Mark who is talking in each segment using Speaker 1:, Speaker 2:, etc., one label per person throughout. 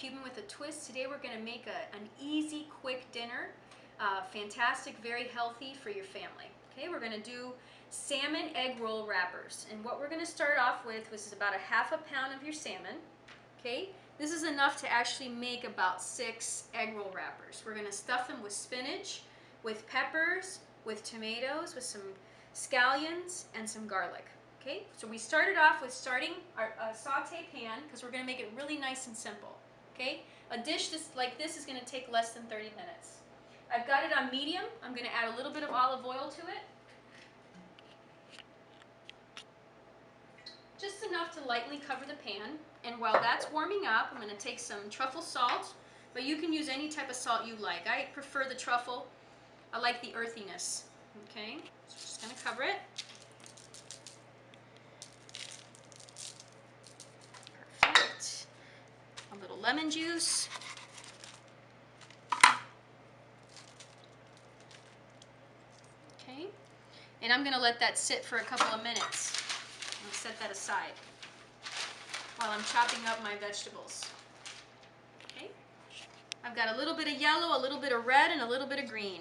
Speaker 1: Cuban with a twist. Today we're going to make an easy, quick dinner. Fantastic, very healthy for your family. Okay, we're going to do salmon egg roll wrappers. And what we're going to start off with is about a half a pound of your salmon. Okay, this is enough to actually make about 6 egg roll wrappers. We're going to stuff them with spinach, with peppers, with tomatoes, with some scallions, and some garlic. Okay, so we started off with starting our saute pan because we're going to make it really nice and simple. Okay, a dish like this is going to take less than 30 minutes. I've got it on medium. I'm going to add a little bit of olive oil to it. Just enough to lightly cover the pan. And while that's warming up, I'm going to take some truffle salt, but you can use any type of salt you like. I prefer the truffle. I like the earthiness. Okay, so just going to cover it. Perfect. A little lemon juice. Okay, and I'm going to let that sit for a couple of minutes. I'll set that aside while I'm chopping up my vegetables. Okay, I've got a little bit of yellow, a little bit of red, and a little bit of green.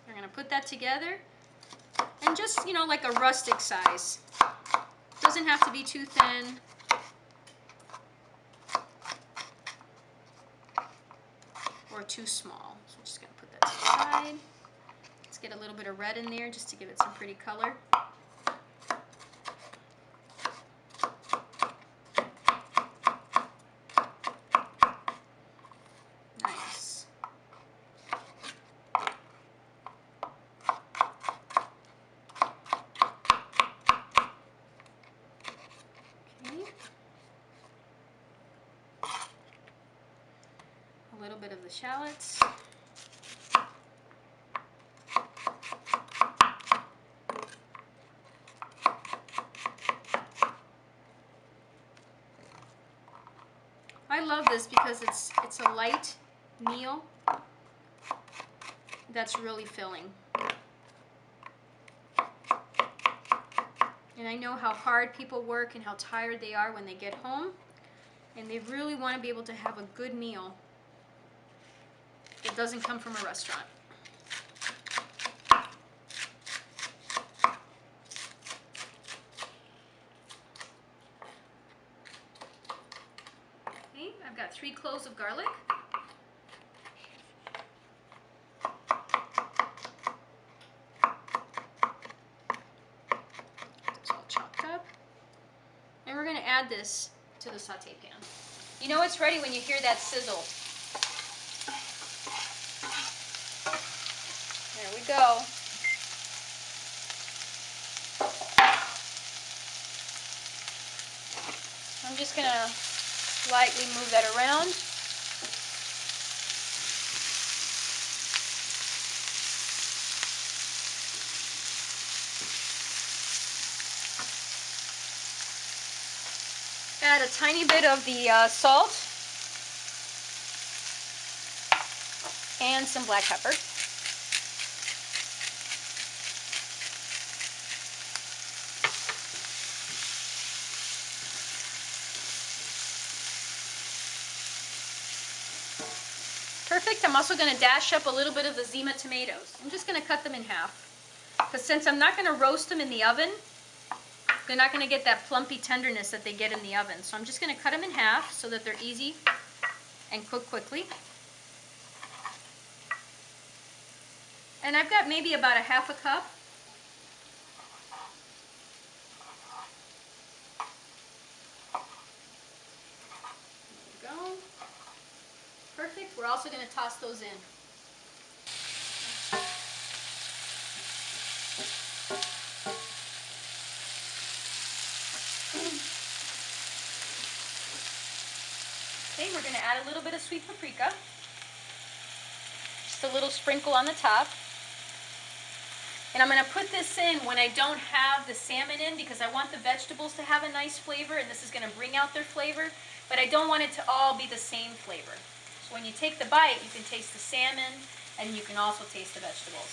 Speaker 1: We're going to put that together, and just, you know, like a rustic size. Doesn't have to be too thin. Or too small. So I'm just going to put that to the side. Let's get a little bit of red in there just to give it some pretty color. Nice. Okay. A little bit of the shallots. I love this because it's a light meal that's really filling. And I know how hard people work and how tired they are when they get home, and they really want to be able to have a good meal that doesn't come from a restaurant. Okay, I've got 3 cloves of garlic. It's all chopped up. And we're going to add this to the saute pan. You know it's ready when you hear that sizzle. There we go. I'm just going to slightly move that around. Add a tiny bit of the salt and some black pepper. Perfect. I'm also going to dash up a little bit of the Zima tomatoes. I'm just going to cut them in half. Because since I'm not going to roast them in the oven, they're not going to get that plumpy tenderness that they get in the oven. So I'm just going to cut them in half so that they're easy and cook quickly. And I've got maybe about a half a cup. There we go. Perfect. We're also going to toss those in. Okay, we're going to add a little bit of sweet paprika. Just a little sprinkle on the top. And I'm going to put this in when I don't have the salmon in because I want the vegetables to have a nice flavor, and this is going to bring out their flavor, but I don't want it to all be the same flavor. So when you take the bite, you can taste the salmon, and you can also taste the vegetables.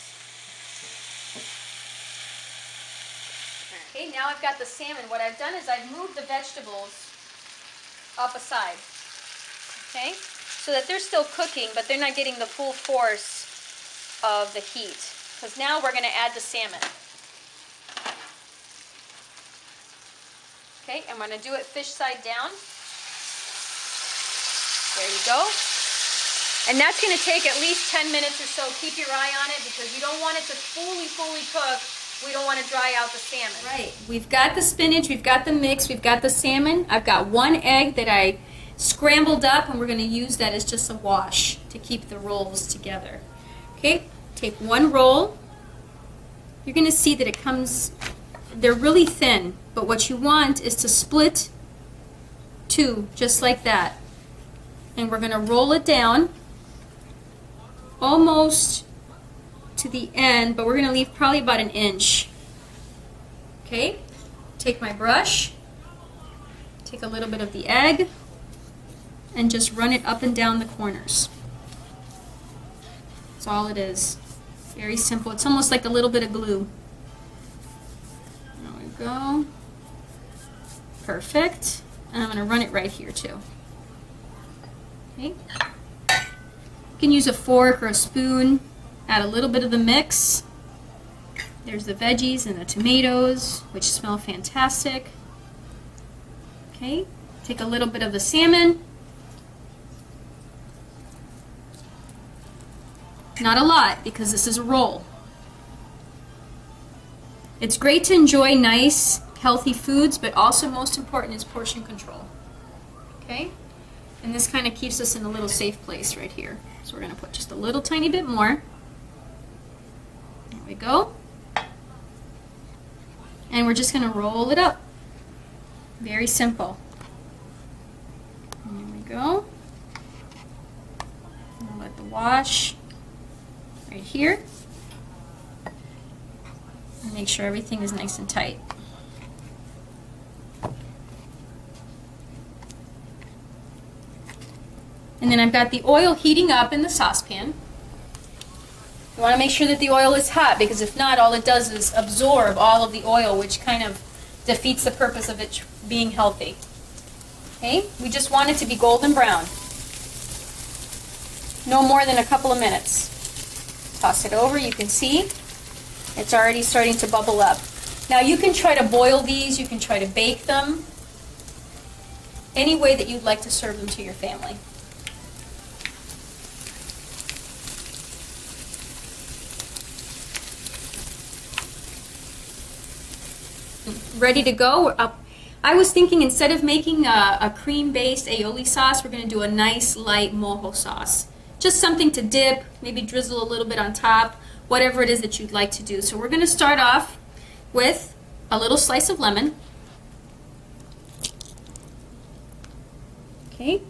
Speaker 1: Okay, now I've got the salmon. What I've done is I've moved the vegetables up aside. okay? So that they're still cooking, but they're not getting the full force of the heat. Because now we're going to add the salmon. Okay, I'm going to do it fish side down. There you go. And that's going to take at least 10 minutes or so. Keep your eye on it because you don't want it to fully cook. We don't want to dry out the salmon. Right, we've got the spinach, we've got the mix, we've got the salmon. I've got one egg that I scrambled up, and we're going to use that as just a wash to keep the rolls together. Okay, take one roll. You're going to see that it comes, they're really thin, but what you want is to split two, just like that. And we're going to roll it down almost to the end, but we're going to leave probably about an inch. Okay, take my brush, take a little bit of the egg, and just run it up and down the corners. That's all it is. Very simple. It's almost like a little bit of glue. There we go. Perfect. And I'm going to run it right here too. Okay. You can use a fork or a spoon. Add a little bit of the mix. There's the veggies and the tomatoes, which smell fantastic. Okay, take a little bit of the salmon. Not a lot, because this is a roll. It's great to enjoy nice, healthy foods, but also most important is portion control. Okay, and this kind of keeps us in a little safe place right here. So we're going to put just a little tiny bit more. There we go. And we're just going to roll it up. Very simple. There we go. I'll let the wash right here. And make sure everything is nice and tight. And then I've got the oil heating up in the saucepan. You want to make sure that the oil is hot, because if not, all it does is absorb all of the oil, which kind of defeats the purpose of it being healthy. Okay, we just want it to be golden brown. No more than a couple of minutes. Toss it over. You can see it's already starting to bubble up. Now you can try to boil these, you can try to bake them, any way that you'd like to serve them to your family. Ready to go. I was thinking instead of making a cream-based aioli sauce, we're going to do a nice light mojo sauce. Just something to dip, maybe drizzle a little bit on top, whatever it is that you'd like to do. So we're going to start off with a little slice of lemon. Okay.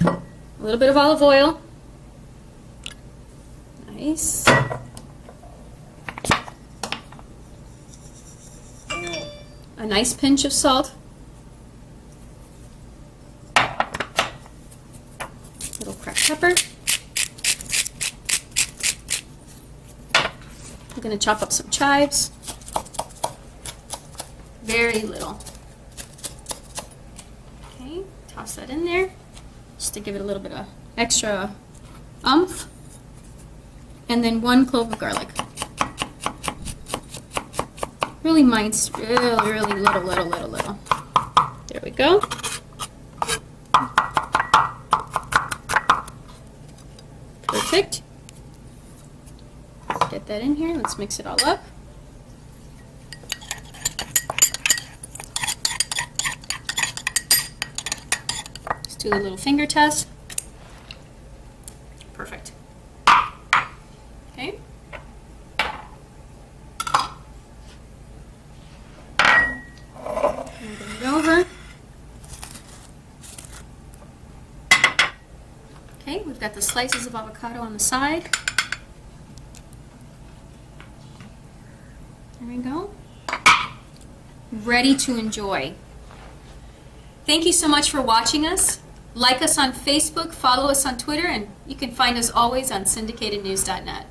Speaker 1: A little bit of olive oil. Nice. A nice pinch of salt. Little cracked pepper. I'm going to chop up some chives. Very little. Okay, toss that in there just to give it a little bit of extra oomph. And then 1 clove of garlic. Really minced, really little. There we go. Perfect. Get that in here. Let's mix it all up. Let's do a little finger test. Perfect. Okay. Bring it over. Okay, we've got the slices of avocado on the side. There we go. Ready to enjoy. Thank you so much for watching us. Like us on Facebook, follow us on Twitter, and you can find us always on syndicatednews.net.